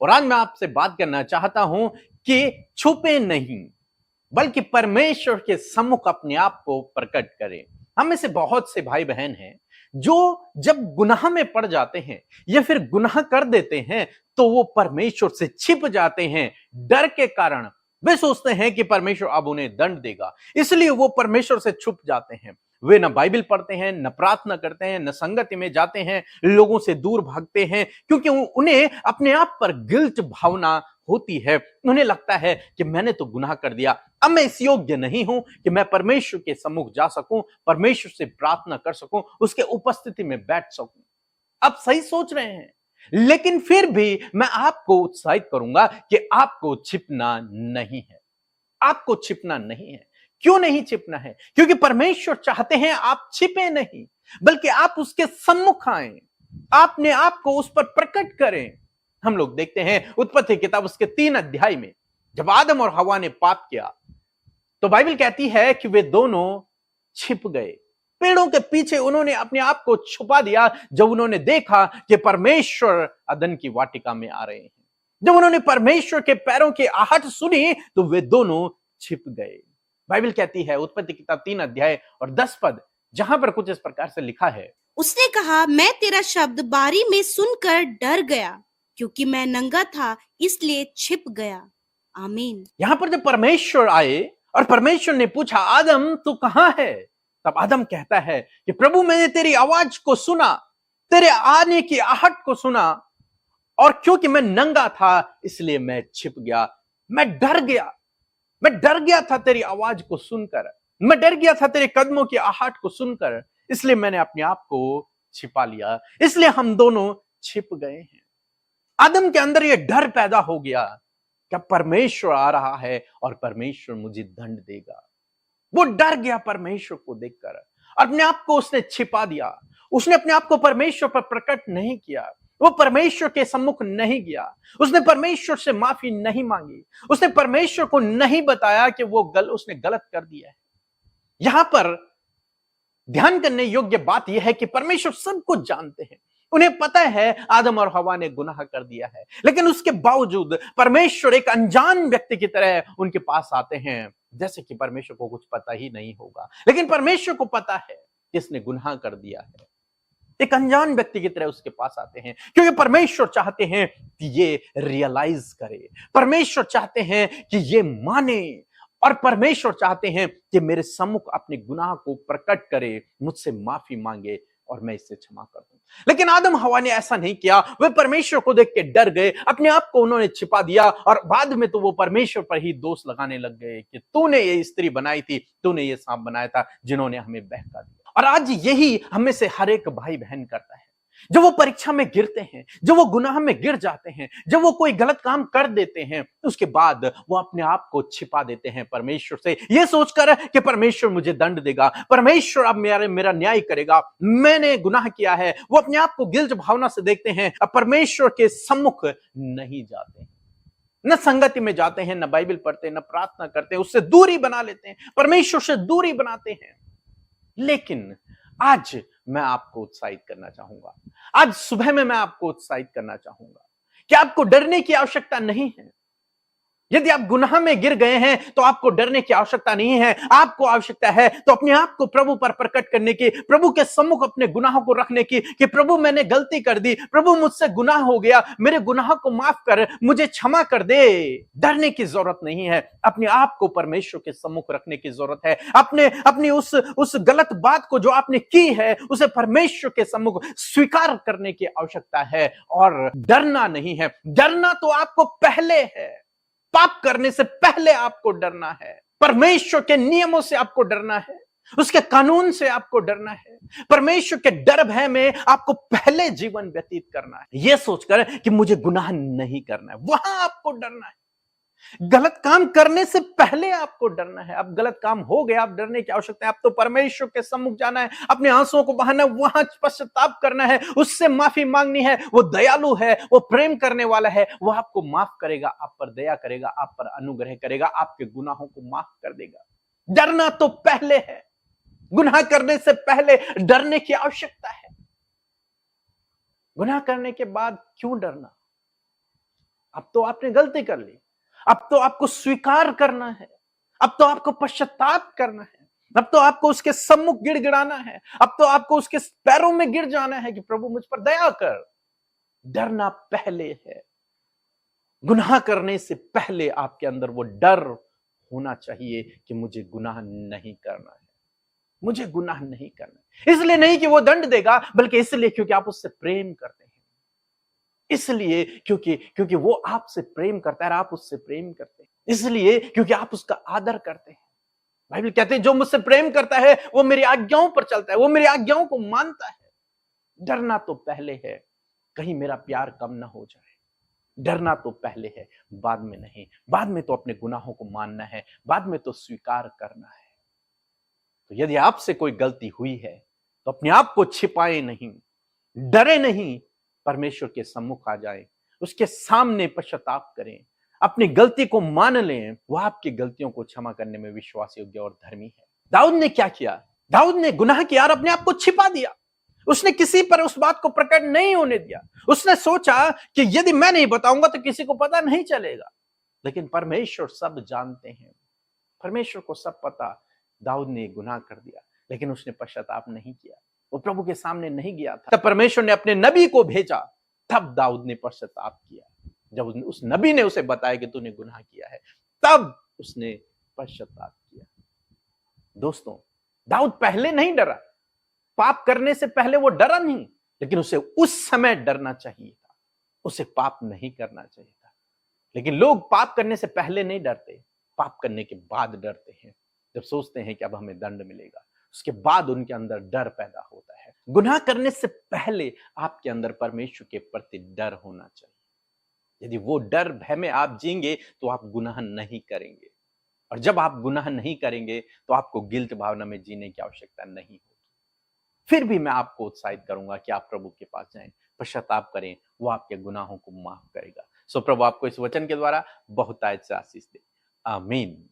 और आज मैं आपसे बात करना चाहता हूं कि छुपे नहीं, बल्कि परमेश्वर के सम्मुख अपने आप को प्रकट करें। हम में से बहुत से भाई बहन हैं जो जब गुनाह में पड़ जाते हैं या फिर गुनाह कर देते हैं तो वो परमेश्वर से छिप जाते हैं। डर के कारण वे सोचते हैं कि परमेश्वर अब उन्हें दंड देगा, इसलिए वो परमेश्वर से छुप जाते हैं। वे न बाइबल पढ़ते हैं, न प्रार्थना करते हैं, न संगति में जाते हैं, लोगों से दूर भागते हैं, क्योंकि उन्हें अपने आप पर गिल्ट भावना होती है। उन्हें लगता है कि मैंने तो गुनाह कर दिया, अब मैं इस योग्य नहीं हूं कि मैं परमेश्वर के सम्मुख जा सकूं, परमेश्वर से प्रार्थना कर सकूं, उसके उपस्थिति में बैठ सकूं। आप सही सोच रहे हैं, लेकिन फिर भी मैं आपको उत्साहित करूंगा कि आपको छिपना नहीं है। आपको छिपना नहीं है। क्यों नहीं छिपना है? क्योंकि परमेश्वर चाहते हैं आप छिपे नहीं, बल्कि आप उसके सम्मुख आए, आपने आपको उस पर प्रकट करें। हम लोग देखते हैं उत्पत्ति किताब उसके 3 अध्याय में, जब आदम और हवा ने पाप किया तो बाइबल कहती है कि वे दोनों छिप गए। पेड़ों के पीछे उन्होंने अपने आप को छुपा दिया जब उन्होंने देखा कि परमेश्वर अदन की वाटिका में आ रहे हैं। जब उन्होंने परमेश्वर के पैरों की आहट सुनी तो वे दोनों छिप गए। बाइबल कहती है उत्पत्ति किताब 3 अध्याय और 10 पद, जहां पर कुछ इस प्रकार से लिखा है, उसने कहा, मैं तेरा शब्द बारी में सुनकर डर गया, क्योंकि मैं नंगा था इसलिए छिप गया। आमीन। यहां पर जब परमेश्वर आए और परमेश्वर ने पूछा, आदम तू कहां है? तब आदम कहता है कि प्रभु मैंने तेरी आवाज को सुना, तेरे आने की आहट को सुना, और क्योंकि मैं नंगा था इसलिए मैं छिप गया। मैं डर गया था तेरी आवाज को सुनकर, मैं डर गया था तेरे कदमों की आहट को सुनकर, इसलिए मैंने अपने आप को छिपा लिया। इसलिए हम दोनों छिप गए हैं। आदम के अंदर यह डर पैदा हो गया कि परमेश्वर आ रहा है और परमेश्वर मुझे दंड देगा। वो डर गया परमेश्वर को देखकर, अपने आप को उसने छिपा दिया। उसने अपने आप को परमेश्वर पर प्रकट नहीं किया, वो परमेश्वर के सम्मुख नहीं गया, उसने परमेश्वर से माफी नहीं मांगी, उसने परमेश्वर को नहीं बताया कि उसने गलत कर दिया है। यहां पर ध्यान करने योग्य बात यह है कि परमेश्वर सब कुछ जानते हैं। उन्हें पता है आदम और हवा ने गुनाह कर दिया है, लेकिन उसके बावजूद परमेश्वर एक अनजान व्यक्ति की तरह उनके पास आते हैं, जैसे कि परमेश्वर को कुछ पता ही नहीं होगा। लेकिन परमेश्वर को पता है कि इसने गुनाह कर दिया है। एक अनजान व्यक्ति की तरह उसके पास आते हैं, क्योंकि परमेश्वर चाहते हैं कि ये रियलाइज करे, परमेश्वर चाहते हैं कि ये माने, और परमेश्वर चाहते हैं कि मेरे सम्मुख अपने गुनाह को प्रकट करे, मुझसे माफी मांगे और मैं इससे क्षमा कर दूं। लेकिन आदम हवा ने ऐसा नहीं किया। वे परमेश्वर को देख के डर गए, अपने आप को उन्होंने छिपा दिया, और बाद में तो वो परमेश्वर पर ही दोष लगाने लग गए कि तूने ये स्त्री बनाई थी, तूने ये सांप बनाया था, जिन्होंने हमें बहका दिया। और आज यही हमें से हर एक भाई बहन करता है। जब वो परीक्षा में गिरते हैं, जब वो गुनाह में गिर जाते हैं, जब वो कोई गलत काम कर देते हैं, उसके बाद वो अपने आप को छिपा देते हैं परमेश्वर से, ये सोचकर कि परमेश्वर मुझे दंड देगा, परमेश्वर अब मेरा न्याय करेगा, मैंने गुनाह किया है। वो अपने आप को गिल्ट भावना से देखते हैं, अब परमेश्वर के सम्मुख नहीं जाते हैं, न संगति में जाते हैं, न बाइबल पढ़ते हैं, न प्रार्थना करते हैं, उससे दूरी बना लेते हैं, परमेश्वर से दूरी बनाते हैं। लेकिन आज मैं आपको उत्साहित करना चाहूंगा, आज सुबह में मैं आपको उत्साहित करना चाहूंगा कि आपको डरने की आवश्यकता नहीं है। यदि आप गुनाह में गिर गए हैं तो आपको डरने की आवश्यकता नहीं है। आपको आवश्यकता है तो अपने आप को प्रभु पर प्रकट करने की, प्रभु के सम्मुख अपने गुनाहों को रखने की, कि प्रभु मैंने गलती कर दी, प्रभु मुझसे गुनाह हो गया, मेरे गुनाह को माफ कर, मुझे क्षमा कर दे। डरने की जरूरत नहीं है, अपने आप को परमेश्वर के सम्मुख रखने की जरूरत है। अपनी उस गलत बात को जो आपने की है उसे परमेश्वर के सम्मुख स्वीकार करने की आवश्यकता है, और डरना नहीं है। डरना तो आपको पहले है, पाप करने से पहले आपको डरना है, परमेश्वर के नियमों से आपको डरना है, उसके कानून से आपको डरना है, परमेश्वर के डर भय में आपको पहले जीवन व्यतीत करना है, यह सोचकर कि मुझे गुनाह नहीं करना है, वहां आपको डरना है। गलत काम करने से पहले आपको डरना है। अब गलत काम हो गया, अब डरने की आवश्यकता है। अब तो परमेश्वर के सम्मुख जाना है, अपने आंसुओं को बहाना, वहां पश्चाताप करना है, उससे माफी मांगनी है। वो दयालु है, वो प्रेम करने वाला है, वो आपको माफ करेगा, आप पर दया करेगा, आप पर अनुग्रह करेगा, आपके गुनाहों को माफ कर देगा। डरना तो पहले है, गुनाह करने से पहले डरने की आवश्यकता है। गुनाह करने के बाद क्यों डरना? अब तो आपने गलती कर ली, अब तो आपको स्वीकार करना है, अब तो आपको पश्चाताप करना है, अब तो आपको उसके सम्मुख गिड़गिड़ाना है, अब तो आपको उसके पैरों में गिर जाना है कि प्रभु मुझ पर दया कर। डरना पहले है। गुनाह करने से पहले आपके अंदर वो डर होना चाहिए कि मुझे गुनाह नहीं करना है, मुझे गुनाह नहीं करना है। इसलिए नहीं कि वो दंड देगा, बल्कि इसलिए क्योंकि आप उससे प्रेम करते हैं, इसलिए क्योंकि वो आपसे प्रेम करता है और आप उससे प्रेम करते हैं, इसलिए क्योंकि आप उसका आदर करते हैं। बाइबल कहते हैं जो मुझसे प्रेम करता है वो मेरी आज्ञाओं पर चलता है, वो मेरी आज्ञाओं को मानता है। डरना तो पहले है, कहीं मेरा प्यार कम ना हो जाए। डरना तो पहले है, बाद में नहीं। बाद में तो अपने गुनाहों को मानना है, बाद में तो स्वीकार करना है। तो यदि आपसे कोई गलती हुई है तो अपने आप को छिपाए नहीं, डरे नहीं, परमेश्वर के सम्मुख आ जाएं, उसके सामने पश्चाताप करें, अपनी गलती को मान लें। वह आपकी गलतियों को क्षमा करने में विश्वास योग्य और धर्मी है। दाऊद ने क्या किया? दाऊद ने गुनाह किया और अपने आप को छिपा दिया। उसने किसी पर उस बात को प्रकट नहीं होने दिया। उसने सोचा कि यदि मैं नहीं बताऊंगा तो किसी को पता नहीं चलेगा। लेकिन परमेश्वर सब जानते हैं, परमेश्वर को सब पता। दाऊद ने गुनाह कर दिया, लेकिन उसने पश्चाताप नहीं किया, वो प्रभु के सामने नहीं गया था। तब परमेश्वर ने अपने नबी को भेजा, तब दाऊद ने पश्चाताप किया। जब उस नबी ने उसे बताया कि तूने गुनाह किया है, तब उसने पश्चाताप किया। दोस्तों, दाऊद पहले नहीं डरा, पाप करने से पहले वो डरा नहीं, लेकिन उसे उस समय डरना चाहिए था, उसे पाप नहीं करना चाहिए था। लेकिन लोग पाप करने से पहले नहीं डरते, पाप करने के बाद डरते हैं। जब सोचते हैं कि अब हमें दंड मिलेगा, उसके बाद उनके अंदर डर पैदा होता है। गुनाह करने से पहले आपके अंदर परमेश्वर के प्रति डर होना चाहिए। यदि वो डर भय में आप जीएंगे तो आप गुनाह नहीं करेंगे, और जब आप गुनाह नहीं करेंगे तो आपको गिल्ट भावना में जीने की आवश्यकता नहीं होगी। फिर भी मैं आपको उत्साहित करूंगा कि आप प्रभु के पास जाएं, पश्चाताप करें, वो आपके गुनाहों को माफ करेगा। सो प्रभु आपको इस वचन के द्वारा बहुतायत से आशीष दे। आमीन।